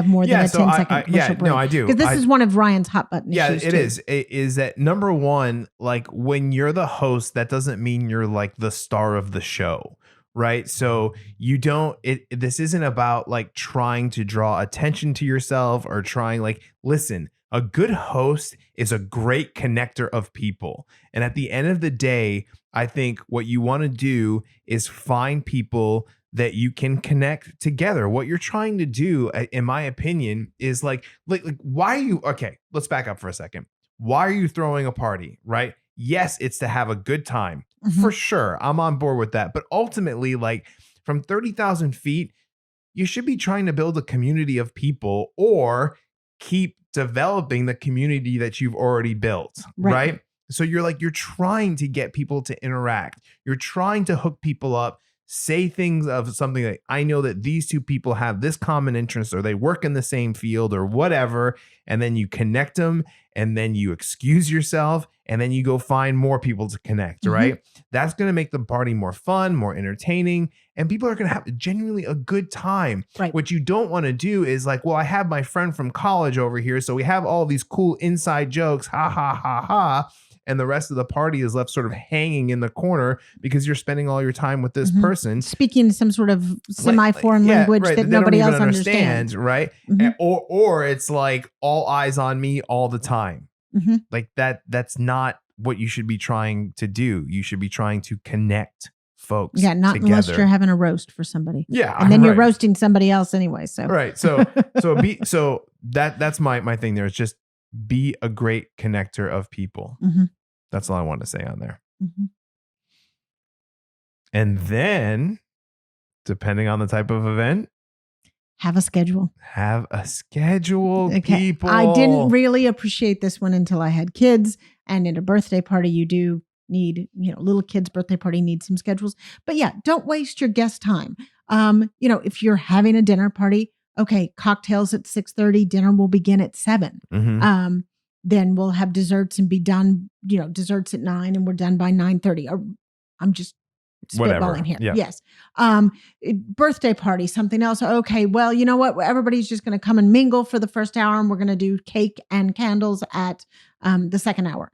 more than a 10-second commercial break. No, I do. Because this is one of Ryan's hot button issues. Yeah, it is. It is that number one, like when you're the host, that doesn't mean you're like the star of the show. Right. So this isn't about like trying to draw attention to yourself or listen, a good host is a great connector of people. And at the end of the day, I think what you want to do is find people that you can connect together. What you're trying to do, in my opinion, is like why are you, okay, let's back up for a second. Why are you throwing a party, right? Yes, it's to have a good time. For sure. I'm on board with that. But ultimately, like from 30,000 feet, you should be trying to build a community of people or keep developing the community that you've already built. Right? So you're trying to get people to interact. You're trying to hook people up, say things of something like, I know that these two people have this common interest, or they work in the same field or whatever. And then you connect them, and then you excuse yourself, and then you go find more people to connect, right? That's going to make the party more fun, more entertaining, and people are going to have genuinely a good time. Right. What you don't want to do is like, well, I have my friend from college over here, so we have all these cool inside jokes, ha, ha, ha, ha. And the rest of the party is left sort of hanging in the corner because you're spending all your time with this person. Speaking some sort of semi-foreign language that they nobody don't else even understands. Right? Or it's like all eyes on me all the time. Like that's not what you should be trying to do. You should be trying to connect folks. Yeah, not together. unless you're having a roast for somebody. Yeah. And then you're roasting somebody else anyway. So right. So that's my thing there is just be a great connector of people. That's all I want to say on there. And then, depending on the type of event, have a schedule. Have a schedule, Okay. people. I didn't really appreciate this one until I had kids. And at a birthday party, you do need, little kids' birthday party needs some schedules. But yeah, don't waste your guest time. If you're having a dinner party, okay, cocktails at 6:30, dinner will begin at 7. Then we'll have desserts and be done, desserts at 9, and we're done by 9:30. Or I'm just spitballing here. Yeah. Yes. Birthday party, something else. Okay, well, you know what? Everybody's just going to come and mingle for the first hour, and we're going to do cake and candles at the second hour.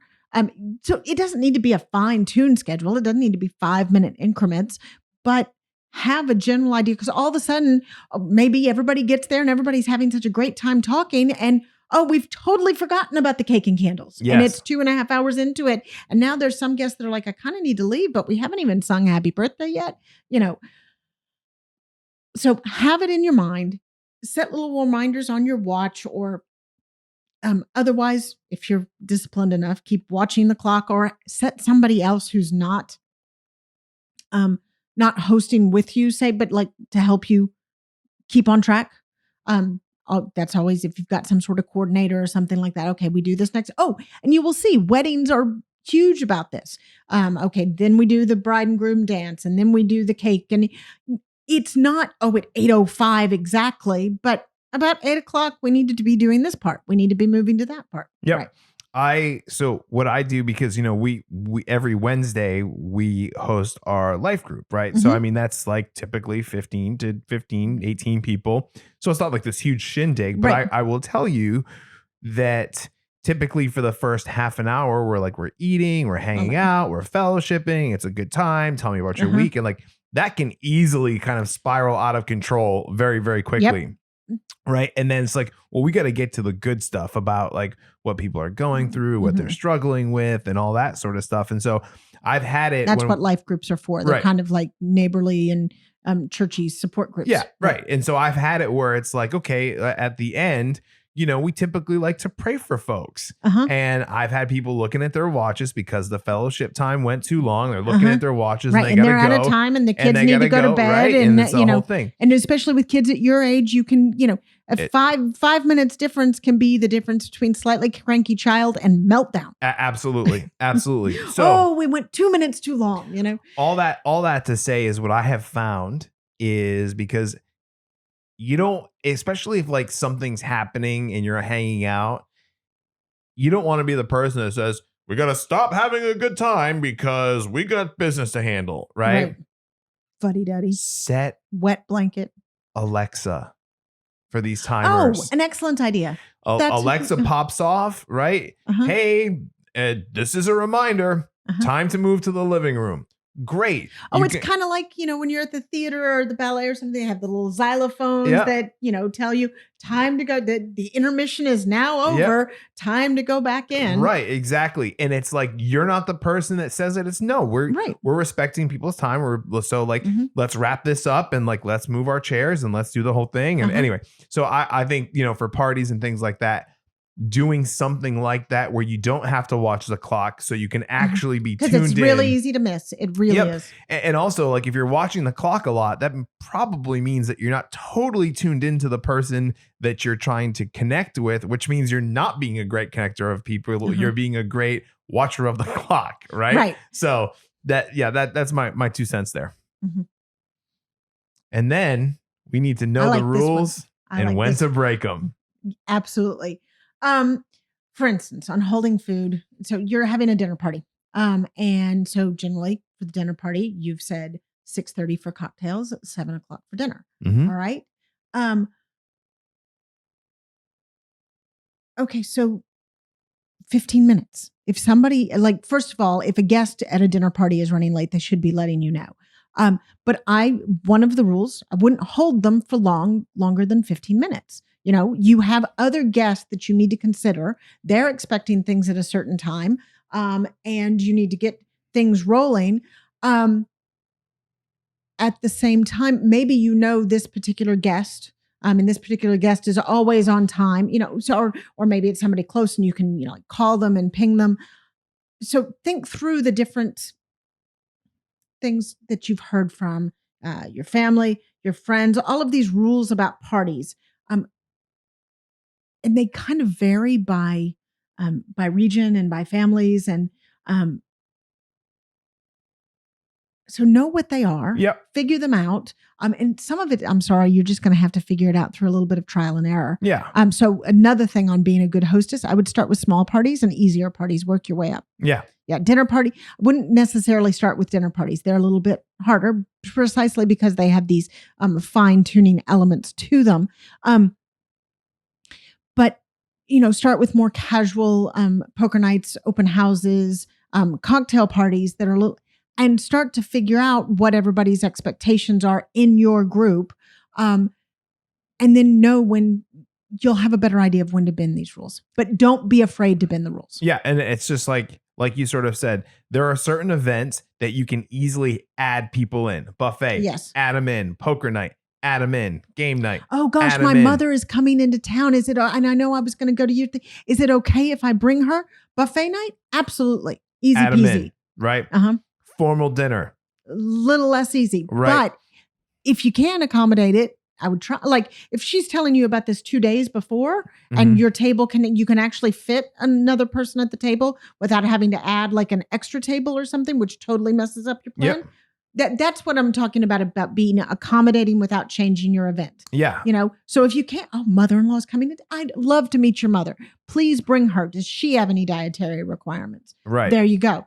So it doesn't need to be a fine-tuned schedule. It doesn't need to be 5-minute increments, but have a general idea, because all of a sudden, maybe everybody gets there and everybody's having such a great time talking, and we've totally forgotten about the cake and candles. Yes. And it's 2.5 hours into it. And now there's some guests that are like, I kind of need to leave, but we haven't even sung happy birthday yet. So have it in your mind, set little reminders on your watch, or otherwise, if you're disciplined enough, keep watching the clock, or set somebody else who's not hosting with you, but like to help you keep on track. That's always, if you've got some sort of coordinator or something like that. Okay, we do this next. And you will see weddings are huge about this. Okay, then we do the bride and groom dance, and then we do the cake. And it's not, at 8:05 exactly, but about 8:00, we needed to be doing this part. We need to be moving to that part. Yeah. Right. So what I do, because, we every Wednesday we host our life group, right? So, I mean, that's like typically 18 people. So it's not like this huge shindig, but Right. I will tell you that typically for the first half an hour, we're eating, we're hanging out, we're fellowshipping. It's a good time. Tell me about your week. And like that can easily kind of spiral out of control very, very quickly. Yep. Right. And then it's like, well, we got to get to the good stuff about like what people are going through, what they're struggling with, and all that sort of stuff. And so I've had it. That's what life groups are for. They're Right. kind of like neighborly and churchy support groups. Yeah. Right. And so I've had it where it's like, okay, at the end, we typically like to pray for folks. And I've had people looking at their watches because the fellowship time went too long. They're looking at their watches, Right. and And they they're gotta out go. of time, and the and kids they need to gotta go to bed. right? And it's the whole thing. and especially with kids at your age, you can, a 5 minutes difference can be the difference between slightly cranky child and meltdown. Absolutely. Absolutely. So we went 2 minutes too long, all that to say is what I have found is, because you don't, especially if like something's happening and you're hanging out, you don't want to be the person that says, we got to stop having a good time because we got business to handle. Right. Fuddy-duddy. Set Wet blanket. Alexa for these timers. An excellent idea. Alexa pops off, right? Hey, this is a reminder. Time to move to the living room. Great. It's kind of like, when you're at the theater or the ballet or something, they have the little xylophones that, tell you time to go. The intermission is now over. Time to go back in. Right. Exactly. And it's like, you're not the person that says it. It's no, we're respecting people's time. Let's wrap this up and like, let's move our chairs and let's do the whole thing. And anyway, so I think, for parties and things like that, doing something like that where you don't have to watch the clock, so you can actually be tuned in. Because it's really easy to miss. It really is. And also, like, if you're watching the clock a lot, that probably means that you're not totally tuned into the person that you're trying to connect with, which means you're not being a great connector of people. You're being a great watcher of the clock, right? Right. So that's my 2 cents there. Mhm. And then we need to know I like the this one. rules I and like when this to break them. Absolutely. For instance, on holding food, so you're having a dinner party. And so generally for the dinner party, you've said 6:30 for cocktails, 7:00 for dinner. Mhm. All right. Okay, so 15 minutes. If somebody, like, first of all, if a guest at a dinner party is running late, they should be letting you know. But one of the rules, I wouldn't hold them for longer than 15 minutes. You know, you have other guests that you need to consider. They're expecting things at a certain time, and you need to get things rolling. At the same time, maybe you know this particular guest, and this particular guest is always on time. You know, so or maybe it's somebody close, and you can like call them and ping them. So think through the different things that you've heard from your family, your friends, all of these rules about parties. And they kind of vary by region and by families. And so know what they are. Yep. Figure them out. And some of it, I'm sorry, you're just going to have to figure it out through a little bit of trial and error. Yeah. So another thing on being a good hostess, I would start with small parties and easier parties, work your way up. Yeah. Yeah. Dinner party. I wouldn't necessarily start with dinner parties. They're a little bit harder precisely because they have these fine tuning elements to them. But, you know, start with more casual poker nights, open houses, cocktail parties that are a little, and start to figure out what everybody's expectations are in your group. And then know when you'll have a better idea of when to bend these rules, but don't be afraid to bend the rules. Yeah. And it's just like you sort of said, there are certain events that you can easily add people in. Buffet. Yes. Add them in. Poker night. Add them in. Game night. Oh gosh, my mother is coming into town. Is it? And I know I was going to go to your thing. Is it okay if I bring her? Buffet night? Absolutely. Easy Add 'em peasy. in, right? Uh-huh. Formal dinner. A little less easy. Right. But if you can accommodate it, I would try. Like if she's telling you about this 2 days before and your table you can actually fit another person at the table without having to add like an extra table or something, which totally messes up your plan. Yep. That's what I'm talking about being accommodating without changing your event. Yeah. You know, so if you can't, mother-in-law's coming in. I'd love to meet your mother. Please bring her. Does she have any dietary requirements? Right. There you go.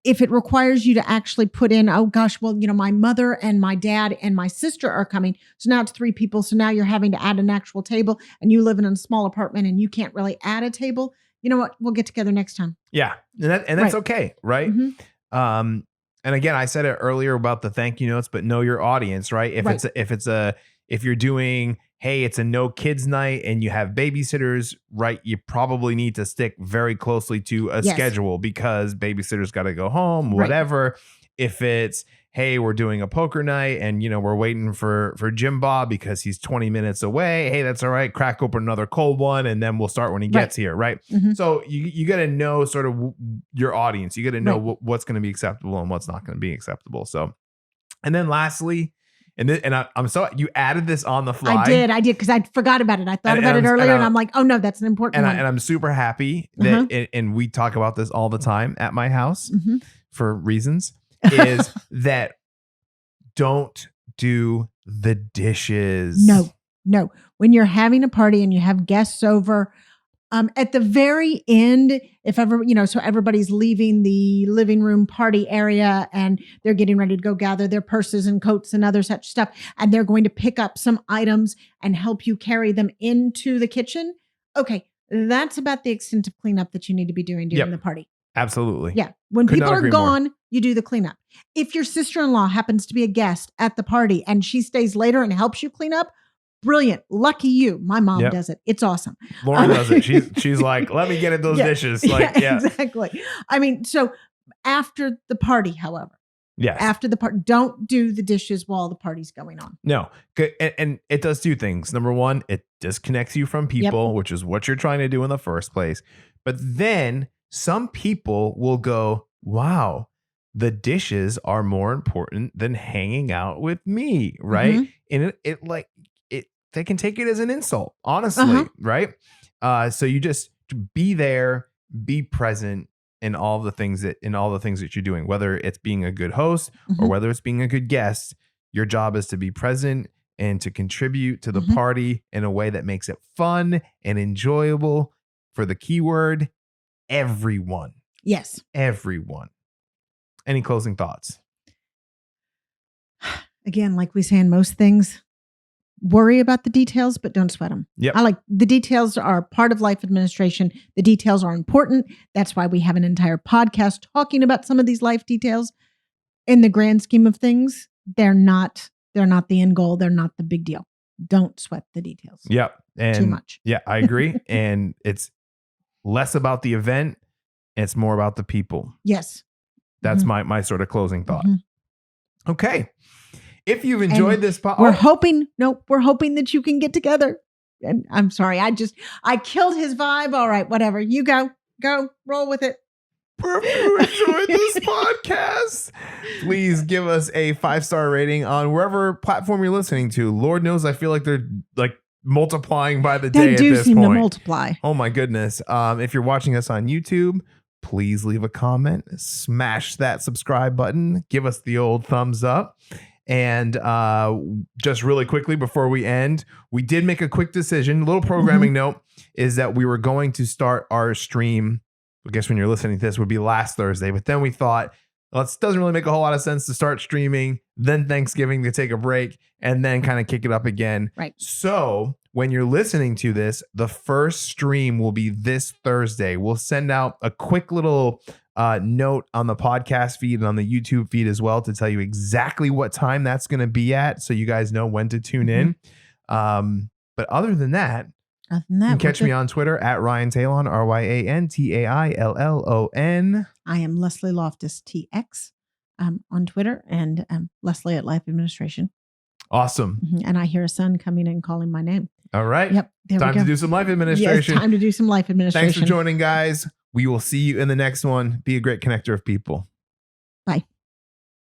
If it requires you to actually put in, oh gosh, well, you know, my mother and my dad and my sister are coming. So now it's 3 people. So now you're having to add an actual table and you live in a small apartment and you can't really add a table. You know what? We'll get together next time. Yeah. And that's Right. okay. Right. Mm-hmm. And again, I said it earlier about the thank you notes, but know your audience, right? If you're doing, hey, it's a no kids night and you have babysitters, right? You probably need to stick very closely to a Yes. schedule because babysitters got to go home, Right. whatever. If it's, hey, we're doing a poker night and, you know, we're waiting for Jim Bob because he's 20 minutes away. Hey, that's all right. Crack open another cold one and then we'll start when he gets here, right? Mhm. So you got to know sort of your audience. You got to know Right. what's going to be acceptable and what's not going to be acceptable. So, and then lastly, I'm so you added this on the fly. I did because I forgot about it. I thought about it and earlier I'm- and I'm like, oh no, that's an important one. And I'm super happy that, and we talk about this all the time at my house Mhm. for reasons, is that don't do the dishes. No. When you're having a party and you have guests over, at the very end, if ever, you know, so everybody's leaving the living room party area and they're getting ready to go gather their purses and coats and other such stuff. And they're going to pick up some items and help you carry them into the kitchen. Okay. That's about the extent of cleanup that you need to be doing during Yep. the party. Absolutely. Yeah. When Could people not are agree more. gone, you do the cleanup. If your sister-in-law happens to be a guest at the party and she stays later and helps you clean up, brilliant. Lucky you. My mom Yep. does it. It's awesome. Lauren does it. She's like, let me get at those Yeah. dishes. Like, yeah. Exactly. I mean, so after the party, however, Yes. after the party, don't do the dishes while the party's going on. No. And it does 2 things. Number one, it disconnects you from people, which is what you're trying to do in the first place. But then some people will go, wow, the dishes are more important than hanging out with me, right? Mhm. And they can take it as an insult, honestly, right? So you just be there, be present in all the things that you're doing, whether it's being a good host or Mhm. whether it's being a good guest. Your job is to be present and to contribute to the Mhm. party in a way that makes it fun and enjoyable for the keyword everyone. Yes. Everyone. Any closing thoughts? Again, like we say in most things, worry about the details, but don't sweat them. Yep. I like the details are part of life administration. The details are important. That's why we have an entire podcast talking about some of these life details. In the grand scheme of things, they're not the end goal. They're not the big deal. Don't sweat the details Yep. And too much. yeah, I agree. And it's less about the event. It's more about the people. Yes. That's my sort of closing thought. Mhm. Okay. If you've enjoyed And this we're hoping that you can get together. And I'm sorry, I killed his vibe. All right, whatever. You go, roll with it. If you enjoyed this podcast, please give us a 5-star rating on wherever platform you're listening to. Lord knows, I feel like they're like multiplying by the day They at do this seem point. to multiply. Oh my goodness. If you're watching us on YouTube, please leave a comment, smash that subscribe button, give us the old thumbs up. And just really quickly before we end, we did make a quick decision. A little programming note is that we were going to start our stream. I guess when you're listening to this would be last Thursday, but then we thought, well, it doesn't really make a whole lot of sense to start streaming, then Thanksgiving to take a break, and then kind of kick it up again. Right. So when you're listening to this, the first stream will be this Thursday. We'll send out a quick little note on the podcast feed and on the YouTube feed as well to tell you exactly what time that's going to be at, so you guys know when to tune in. But other than that, you can catch me on Twitter at Ryan Tailon, RyanTailon. I am Leslie Loftus TX on Twitter, and Leslie at Life Administration. Awesome. And I hear a son coming in calling my name. All right. Yep. There Time we go. to do some life administration. Yes, time to do some life administration. Thanks for joining, guys. We will see you in the next one. Be a great connector of people. Bye.